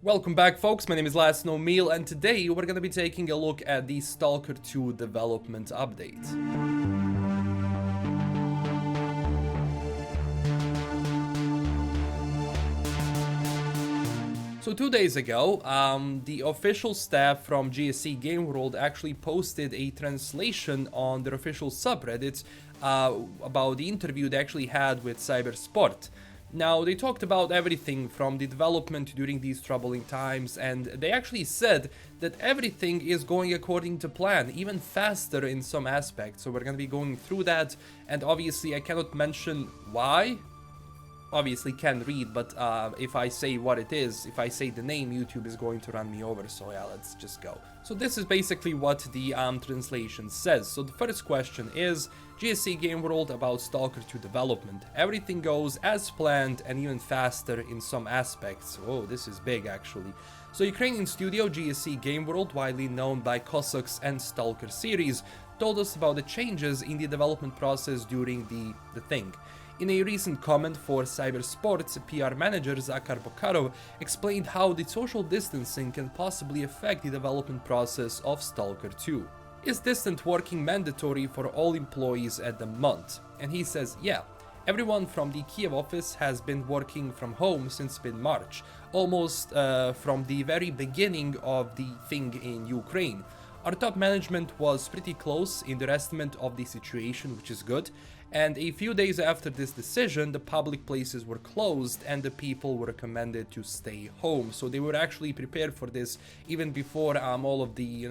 Welcome back, folks. My name is LastKnownMeal, and today we're going to be taking a look at the Stalker 2 development update. So 2 days ago, the official staff from GSC Game World actually posted a translation on their official subreddit about the interview they actually had with Cybersport. Now, they talked about everything from the development during these troubling times, and they actually said that everything is going according to plan, even faster in some aspects. So we're going to be going through that, and obviously I cannot mention why. Obviously can read, but if I say what it is, if I say the name, YouTube is going to run me over, so yeah, let's just go. So this is basically what the translation says. So the first question is, GSC Game World about Stalker 2 development. Everything goes as planned and even faster in some aspects. Oh, this is big actually. So Ukrainian studio GSC Game World, widely known by Cossacks and Stalker series, told us about the changes in the development process during the thing. In a recent comment for Cybersport's PR manager Zakhar explained how the social distancing can possibly affect the development process of Stalker 2. Is distant working mandatory for all employees at the month? And he says, yeah, everyone from the Kiev office has been working from home since mid-March, almost from the very beginning of the thing in Ukraine. Our top management was pretty close in their estimate of the situation, which is good. And a few days after this decision, the public places were closed and the people were recommended to stay home. So they were actually prepared for this even before all of the,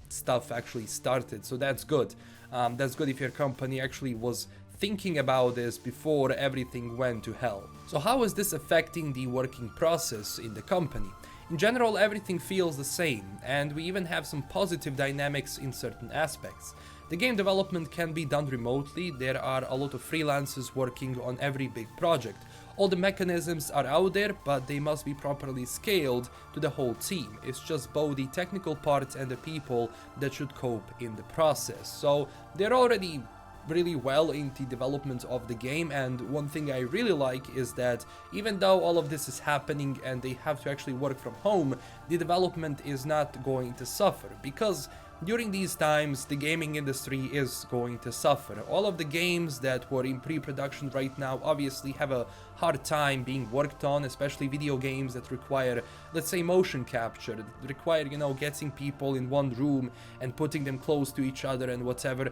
stuff actually started. So that's good. That's good if your company actually was thinking about this before everything went to hell. So how is this affecting the working process in the company? In general, everything feels the same, and we even have some positive dynamics in certain aspects. The game development can be done remotely. There are a lot of freelancers working on every big project. All the mechanisms are out there, but they must be properly scaled to the whole team. It's just both the technical part and the people that should cope in the process. So they're already really well into development of the game, and one thing I really like is that even though all of this is happening and they have to actually work from home, the development is not going to suffer, because during these times the gaming industry is going to suffer. All of the games that were in pre-production right now obviously have a hard time being worked on, especially video games that require, let's say, motion capture, that require, getting people in one room and putting them close to each other and whatever.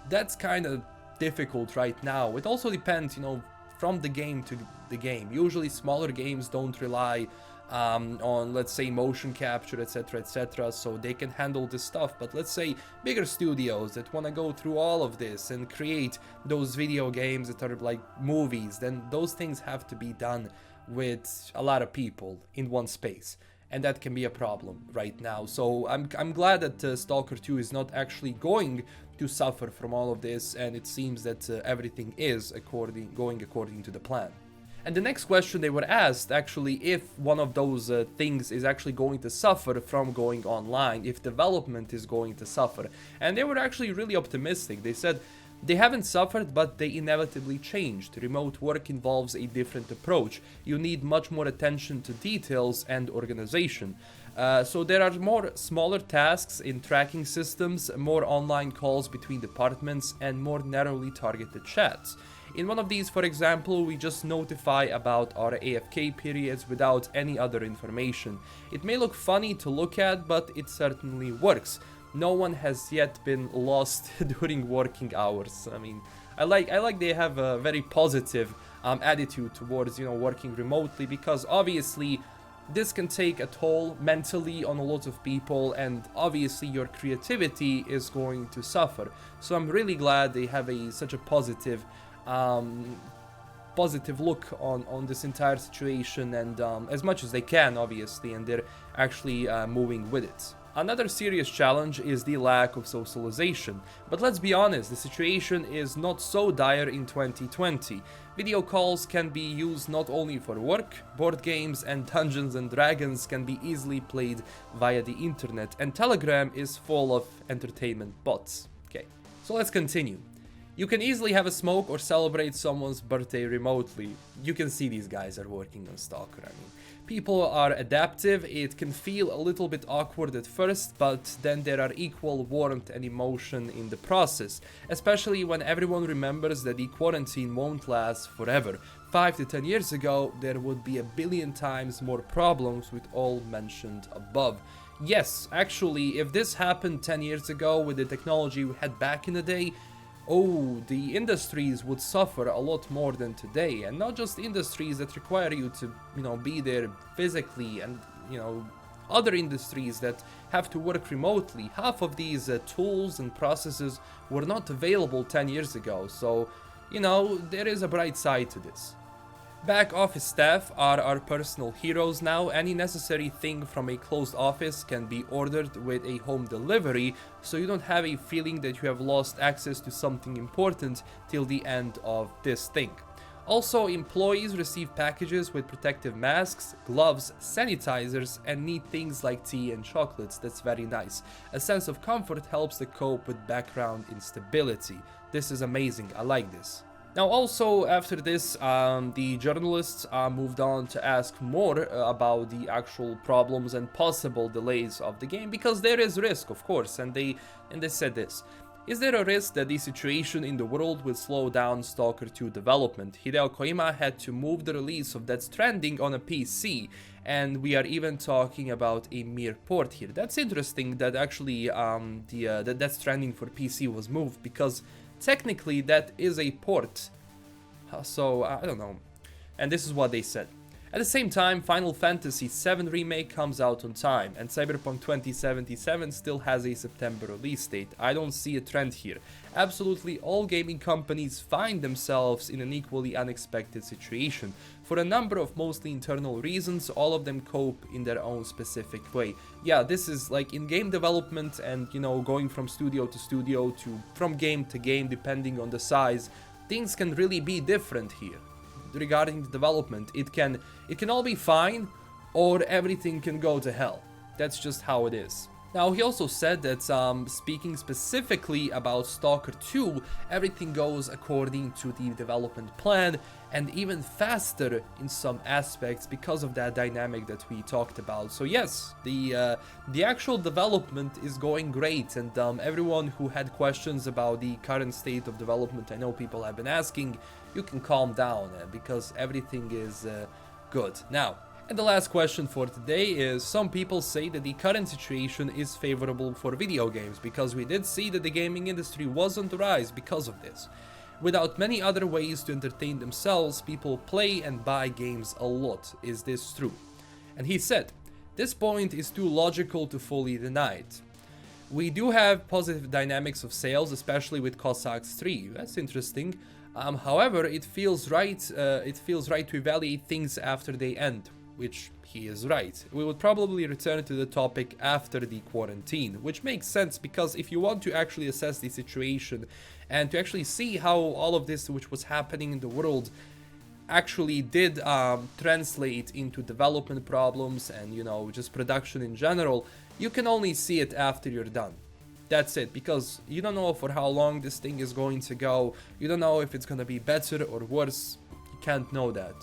That's kind of difficult right now. It also depends, from the game to the game. Usually smaller games don't rely on, let's say, motion capture, etc., so they can handle this stuff. But let's say bigger studios that want to go through all of this and create those video games that are like movies, then those things have to be done with a lot of people in one space. And that can be a problem right now. So I'm glad that Stalker 2 is not actually going to suffer from all of this, and it seems that everything is going according to the plan. And the next question they were asked, actually, if one of those things is actually going to suffer from going online, if development is going to suffer. And they were actually really optimistic. They said they haven't suffered, but they inevitably changed. Remote work involves a different approach. You need much more attention to details and organization. So there are more smaller tasks in tracking systems, more online calls between departments, and more narrowly targeted chats. In one of these, for example, we just notify about our AFK periods without any other information. It may look funny to look at, but it certainly works. No one has yet been lost during working hours. I mean, I like they have a very positive attitude towards, working remotely, because obviously this can take a toll mentally on a lot of people, and obviously your creativity is going to suffer. So I'm really glad they have such a positive look on this entire situation, and as much as they can, obviously, and they're actually moving with it. Another serious challenge is the lack of socialization, but let's be honest, the situation is not so dire in 2020. Video calls can be used not only for work, board games and Dungeons and Dragons can be easily played via the internet, and Telegram is full of entertainment bots. Okay, so let's continue. You can easily have a smoke or celebrate someone's birthday remotely. You can see these guys are working on Stalker. I mean, People are adaptive. It can feel a little bit awkward at first, but then there are equal warmth and emotion in the process, especially when everyone remembers that the quarantine won't last forever. 5 to 10 years ago, there would be a billion times more problems with all mentioned above. Yes, actually, if this happened 10 years ago with the technology we had back in the day, oh, the industries would suffer a lot more than today, and not just industries that require you to, be there physically, and, other industries that have to work remotely. Half of these tools and processes were not available 10 years ago, so, there is a bright side to this. Back office staff are our personal heroes now. Any necessary thing from a closed office can be ordered with a home delivery, so you don't have a feeling that you have lost access to something important till the end of this thing. Also, employees receive packages with protective masks, gloves, sanitizers, and neat things like tea and chocolates. That's very nice. A sense of comfort helps to cope with background instability. This is amazing. I like this. Now also, after this, the journalists moved on to ask more about the actual problems and possible delays of the game, because there is risk, of course, and they said this. Is there a risk that the situation in the world will slow down Stalker 2 development? Hideo Kojima had to move the release of Death Stranding on a PC, and we are even talking about a mere port here. That's interesting that actually the Death Stranding for PC was moved, because technically that is a port, so I don't know. And this is what they said. At the same time, Final Fantasy VII Remake comes out on time, and Cyberpunk 2077 still has a September release date. I don't see a trend here. Absolutely all gaming companies find themselves in an equally unexpected situation. For a number of mostly internal reasons, all of them cope in their own specific way. Yeah, this is like in game development and, going from studio to studio to from game to game, depending on the size, things can really be different here. Regarding the development, it can all be fine, or everything can go to hell. That's just how it is. Now, he also said that, speaking specifically about Stalker 2, everything goes according to the development plan, and even faster in some aspects because of that dynamic that we talked about. So yes, the actual development is going great, and everyone who had questions about the current state of development, I know people have been asking, you can calm down, because everything is good. Now, and the last question for today is, some people say that the current situation is favorable for video games, because we did see that the gaming industry was on the rise because of this. Without many other ways to entertain themselves, people play and buy games a lot. Is this true? And he said, this point is too logical to fully deny it. We do have positive dynamics of sales, especially with Cossacks 3. That's interesting. However, it feels right to evaluate things after they end, which he is right. We would probably return to the topic after the quarantine, which makes sense, because if you want to actually assess the situation and to actually see how all of this which was happening in the world actually did translate into development problems and, just production in general, you can only see it after you're done. That's it, because you don't know for how long this thing is going to go. You don't know if it's going to be better or worse. You can't know that.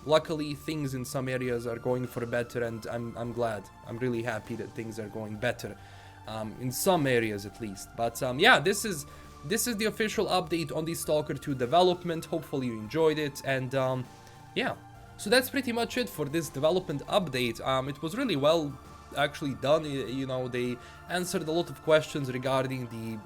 Luckily, things in some areas are going for better, and I'm glad. I'm really happy that things are going better, in some areas at least. But yeah, this is the official update on the Stalker 2 development. Hopefully you enjoyed it, and yeah. So that's pretty much it for this development update. It was really well actually done. They answered a lot of questions regarding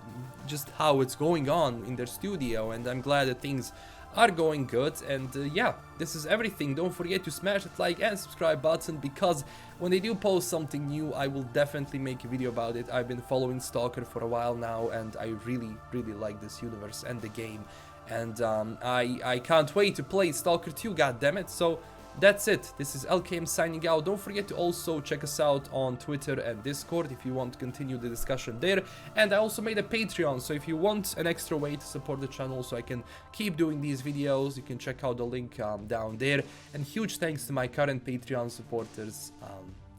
just how it's going on in their studio, and I'm glad that things are going good. And yeah, this is everything. Don't forget to smash that like and subscribe button, because when they do post something new, I will definitely make a video about it. I've been following Stalker for a while now, and I really like this universe and the game, and I can't wait to play Stalker 2, goddammit. So that's it. This is LKM signing out. Don't forget to also check us out on Twitter and Discord if you want to continue the discussion there. And I also made a Patreon, so if you want an extra way to support the channel so I can keep doing these videos, you can check out the link down there. And huge thanks to my current Patreon supporters.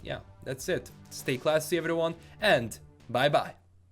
Yeah, that's it. Stay classy, everyone, and bye-bye.